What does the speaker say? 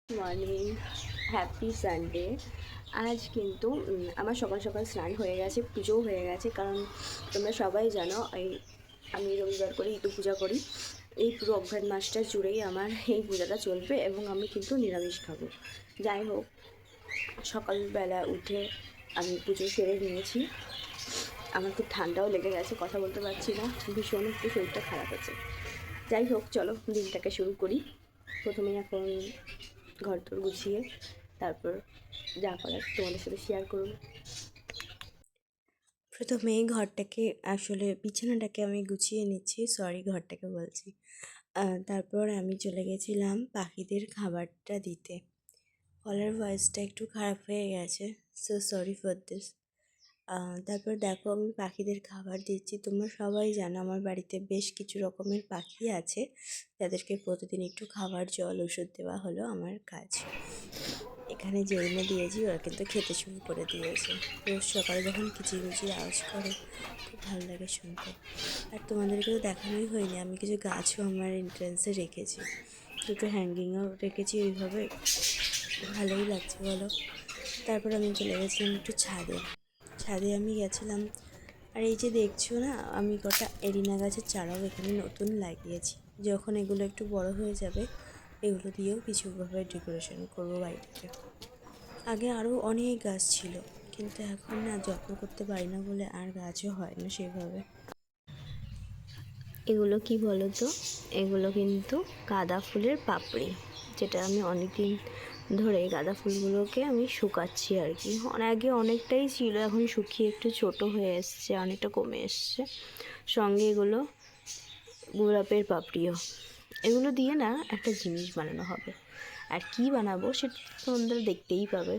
Morning, happy Sunday. আজ কিন্তু আমার সকাল সকাল স্নান হয়ে গেছে, পুজোও হয়ে গেছে। কারণ তোমরা সবাই জানো আমি রবিবার করে ইতু পূজা করি। এই পুরো অঘ্রাণ মাসটা জুড়েই আমার এই পূজাটা চলবে এবং আমি কিন্তু নিরামিষ খাবো। যাই হোক, সকালবেলা উঠে আমি পুজো সেরে নিয়েছি। আমার খুব ঠান্ডাও লেগে গেছে, কথা বলতে পারছি না, ভীষণ একটু শরীরটা খারাপ আছে। যাই হোক, চলো দিনটাকে শুরু করি। প্রথমে এখন ঘরদোর গুছিয়ে তারপর যা করার তোমাদের সাথে শেয়ার করব। প্রথমে ঘরটাকে আসলে বিছানাটাকে আমি গুছিয়ে নিচ্ছি, ঘরটাকে বলছি। তারপর আমি চলে গেছিলাম পাখিদের খাবারটা দিতে। গলার ভয়েসটা একটু খারাপ হয়ে গেছে, সো সরি ফর দিস। তারপর দেখো আমি পাখিদের খাবার দিচ্ছি। তোমরা সবাই জানো আমার বাড়িতে বেশ কিছু রকমের পাখি আছে, যাদেরকে প্রতিদিন একটু খাবার, জল, ওষুধ দেওয়া হলো আমার কাজ। এখানে যে এনে দিয়েছি ওরা কিন্তু খেতে শুরু করে দিয়েছে। রোজ সকালে যখন কিচিরমিচির আওয়াজ করে খুব ভালো লাগে শুনতে। আর তোমাদেরকে তো দেখানোই হয়নি, আমি কিছু গাছও আমার এন্ট্রান্সে রেখেছি, দুটো হ্যাঙ্গিংও রেখেছি ওইভাবে। ভালোই লাগছে বলো। তারপর আমি চলে গেছিলাম একটু ছাদে আমি গেছিলাম। আর এই যে দেখছো না, আমি কটা এরিনা গাছের চারাও এখানে নতুন লাগিয়েছি। যখন এগুলো একটু বড় হয়ে যাবে এগুলো দিয়েও কিছুভাবে ডেকোরেশন করবো বাড়িটাকে। আগে আরও অনেক গাছ ছিল, কিন্তু এখন না যত্ন করতে পারি না বলে আর গাছও হয় না সেভাবে। এগুলো কি বলো তো, এগুলো কিন্তু গাঁদা ফুলের পাপড়ি, যেটা আমি অনেক দিন ধরে গাঁদা ফুলগুলোকে আমি শুকাচ্ছি আর কি। আগে অনেকটাই ছিল, এখন শুকিয়ে একটু ছোট হয়ে এসছে, অনেকটা কমে এসছে। সঙ্গে এগুলো গোলাপের পাপড়িও। এগুলো দিয়ে না একটা জিনিস বানানো হবে, আর কি বানাবো সেটা তোমরা দেখতেই পাবে।